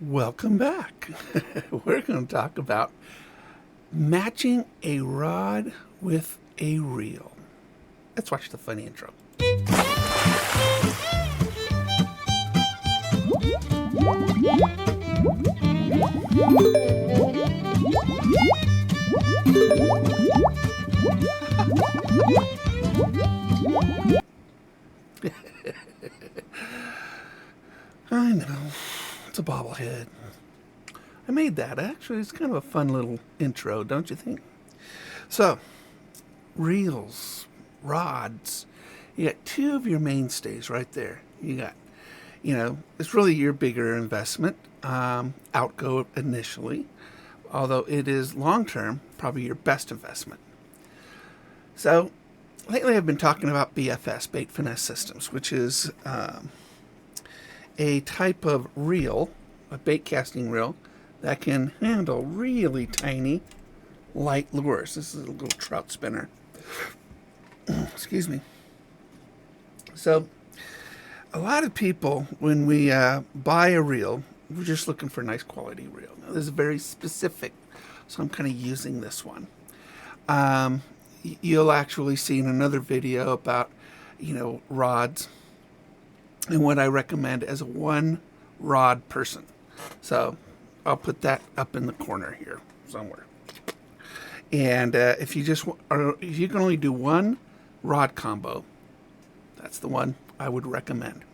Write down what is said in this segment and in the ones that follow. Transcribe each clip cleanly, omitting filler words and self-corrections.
Welcome back. We're going to talk about matching a rod with a reel. Let's watch the funny intro. I know, it's a bobblehead. I made that. Actually, it's kind of a fun little intro, don't you think? So, reels, rods. You got two of your mainstays right there. You got, it's really your bigger investment, outgo initially, although it is long term, probably your best investment. So, lately I've been talking about BFS, bait finesse systems, which is a type of reel, a bait casting reel, that can handle really tiny, light lures. This is a little trout spinner. Excuse me. So, a lot of people, when we buy a reel, we're just looking for a nice quality reel. Now, this is very specific, so I'm kind of using this one. You'll actually see in another video about, rods and what I recommend as a one rod person. So I'll put that up in the corner here somewhere. And if you can only do one rod combo, that's the one I would recommend.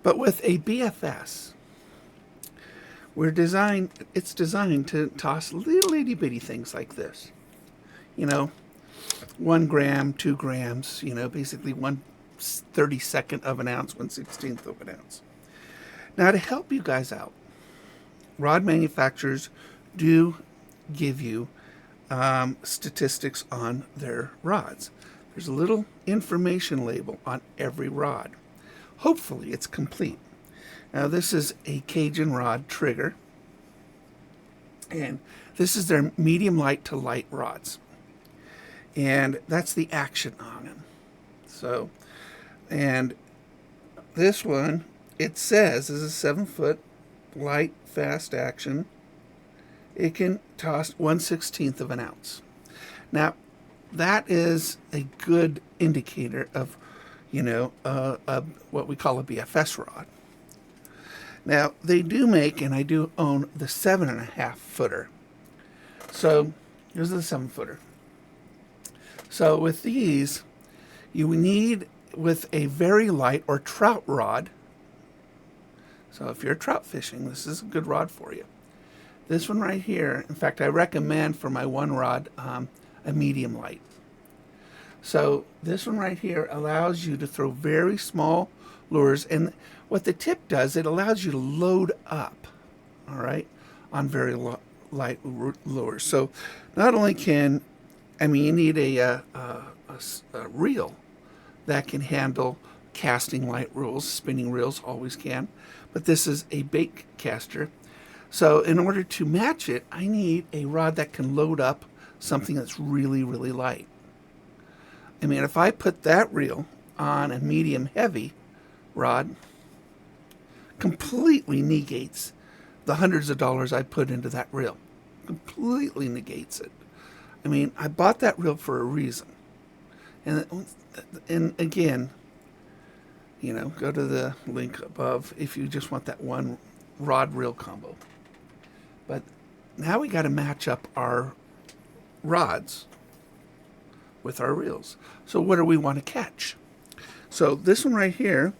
But with a BFS, it's designed to toss little itty bitty things like this. 1 gram, 2 grams, basically 1/32 of an ounce, 1/16 of an ounce. Now, to help you guys out, rod manufacturers do give you statistics on their rods. There's a little information label on every rod. Hopefully, it's complete. Now, this is a Cajun rod trigger, and this is their medium light to light rods. And that's the action on them. So, and this one, it says is a 7-foot light fast action. It can toss 1/16 of an ounce. Now, that is a good indicator of, what we call a BFS rod. Now, they do make, and I do own the 7.5 footer. So, here's the 7-footer. So with these, you need with a very light or trout rod. So if you're trout fishing, this is a good rod for you. This one right here, in fact, I recommend for my one rod a medium light. So this one right here allows you to throw very small lures. And what the tip does, it allows you to load up, all right, on very light lures. So not only can you need a reel that can handle casting light reels. Spinning reels always can. But this is a bait caster. So in order to match it, I need a rod that can load up something that's really, really light. If I put that reel on a medium heavy rod, completely negates the hundreds of dollars I put into that reel. Completely negates it. I bought that reel for a reason. And again, go to the link above if you just want that one rod reel combo. But now we got to match up our rods with our reels. So what do we want to catch? So this one right here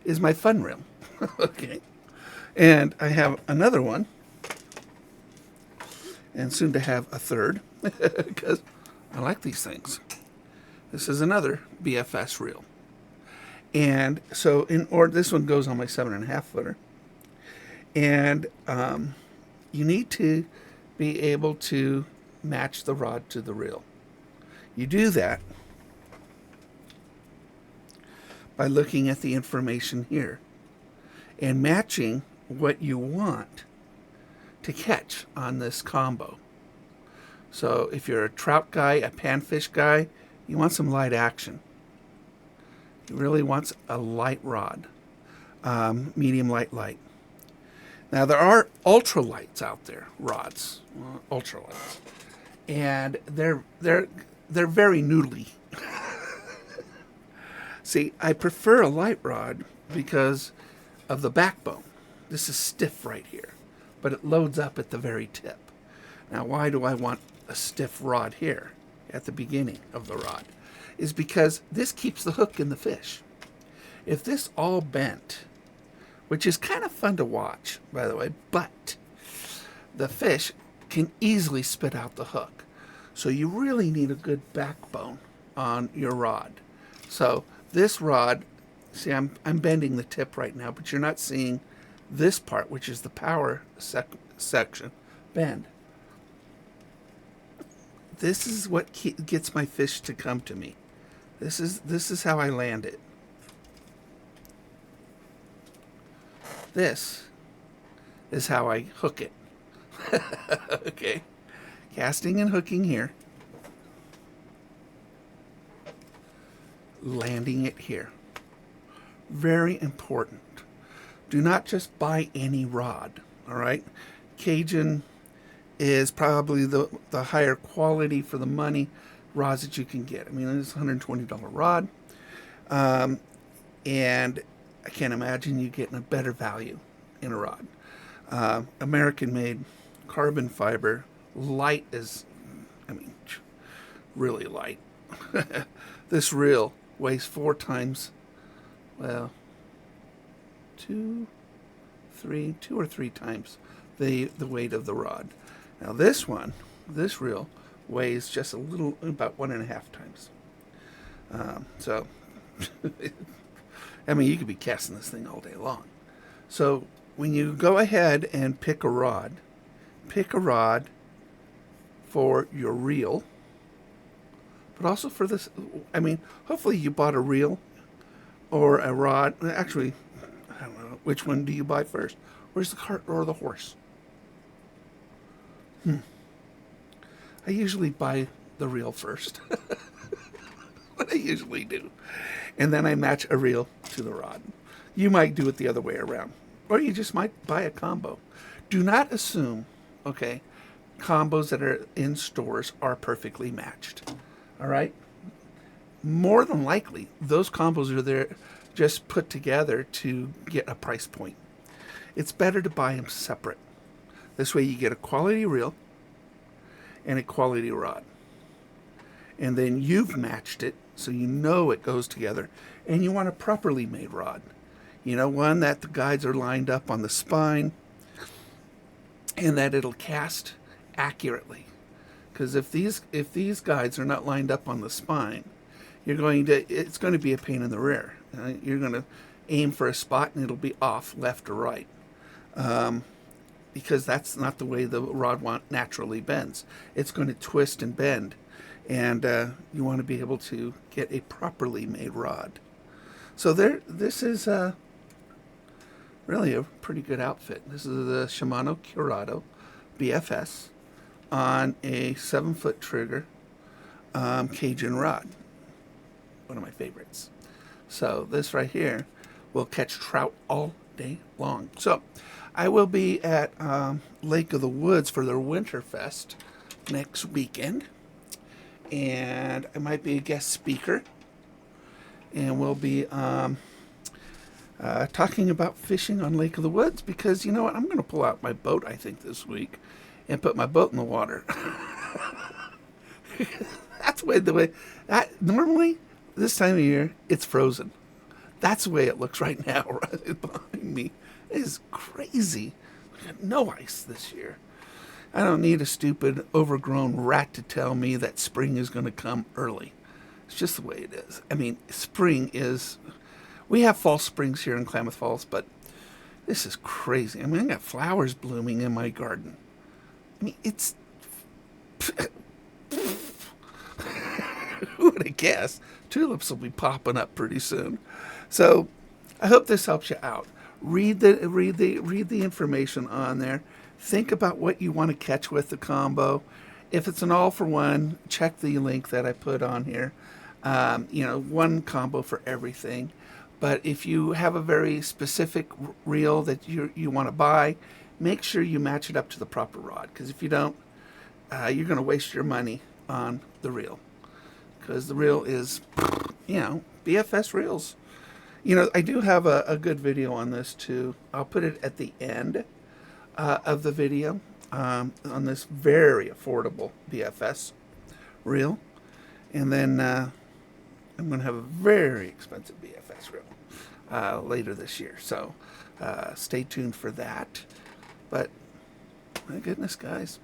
is my fun reel. Okay. And I have another one. And soon to have a third, because I like these things. This is another BFS reel. And so, this one goes on my 7.5 footer. And you need to be able to match the rod to the reel. You do that by looking at the information here and matching what you want to catch on this combo. So if you're a trout guy, a panfish guy, you want some light action. You really want a light rod, medium light. Now there are ultralights out there, rods, ultralights, and they're very noodly. See, I prefer a light rod because of the backbone. This is stiff right here, but it loads up at the very tip. Now, why do I want a stiff rod here at the beginning of the rod? Is because this keeps the hook in the fish. If this all bent, which is kind of fun to watch, by the way, but the fish can easily spit out the hook. So you really need a good backbone on your rod. So this rod, see, I'm bending the tip right now, but you're not seeing this part, which is the power section, bend. This is what gets my fish to come to me. This is how I land it. This is how I hook it. Okay. Casting and hooking here. Landing it here. Very important. Do not just buy any rod, all right? Cajun is probably the higher quality for the money rods that you can get. I mean, it's a $120 rod. And I can't imagine you getting a better value in a rod. American-made carbon fiber, light as, I mean, really light. This reel weighs 4 times, well, 2 or 3 times the weight of the rod. Now this reel weighs just a little, about 1.5 times. So, I mean, you could be casting this thing all day long. So when you go ahead and pick a rod for your reel, but also for this, I mean, hopefully you bought a reel or a rod. Actually, I don't know, which one do you buy first? Where's the cart or the horse? I usually buy the reel first. What I usually do. And then I match a reel to the rod. You might do it the other way around. Or you just might buy a combo. Do not assume, okay, combos that are in stores are perfectly matched. All right? More than likely, those combos are there just put together to get a price point. It's better to buy them separate. This way you get a quality reel and a quality rod. And then you've matched it so you know it goes together. And you want a properly made rod. You know, one that the guides are lined up on the spine and that it'll cast accurately. Because if these guides are not lined up on the spine, it's going to be a pain in the rear. You're going to aim for a spot and it'll be off left or right. Because that's not the way the rod naturally bends. It's going to twist and bend. And you want to be able to get a properly made rod. So this is really a pretty good outfit. This is the Shimano Curado BFS on a 7-foot trigger Cajun rod. One of my favorites. So this right here will catch trout all day long. So I will be at Lake of the Woods for their Winterfest next weekend. And I might be a guest speaker. And we'll be talking about fishing on Lake of the Woods because, you know what, I'm going to pull out my boat, I think, this week and put my boat in the water. That's the way normally this time of year, it's frozen. That's the way it looks right now, right behind me. It is crazy. We got no ice this year. I don't need a stupid, overgrown rat to tell me that spring is going to come early. It's just the way it is. I mean, spring is... We have fall springs here in Klamath Falls, but this is crazy. I mean, I got flowers blooming in my garden. I mean, it's... Who would have guessed? Tulips will be popping up pretty soon. So, I hope this helps you out. Read the information on there. Think about what you want to catch with the combo. If it's an all-for-one, check the link that I put on here. One combo for everything. But if you have a very specific reel that you want to buy, make sure you match it up to the proper rod. Because if you don't, you're going to waste your money on the reel. Because the reel is, BFS reels. I do have a good video on this too. I'll put it at the end of the video on this very affordable BFS reel. And then I'm going to have a very expensive BFS reel later this year. So stay tuned for that. But my goodness, guys,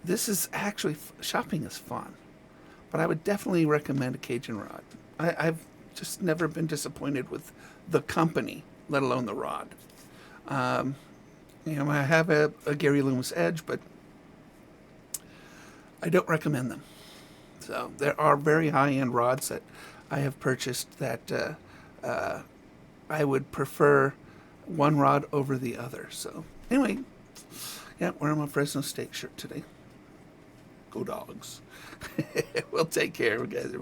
this is actually, shopping is fun. But I would definitely recommend a Cajun rod. I've just never been disappointed with the company, let alone the rod. I have a Gary Loomis Edge, but I don't recommend them. So there are very high-end rods that I have purchased that I would prefer one rod over the other. So anyway, wearing my Fresno State shirt today. Go Dogs. We'll take care, guys.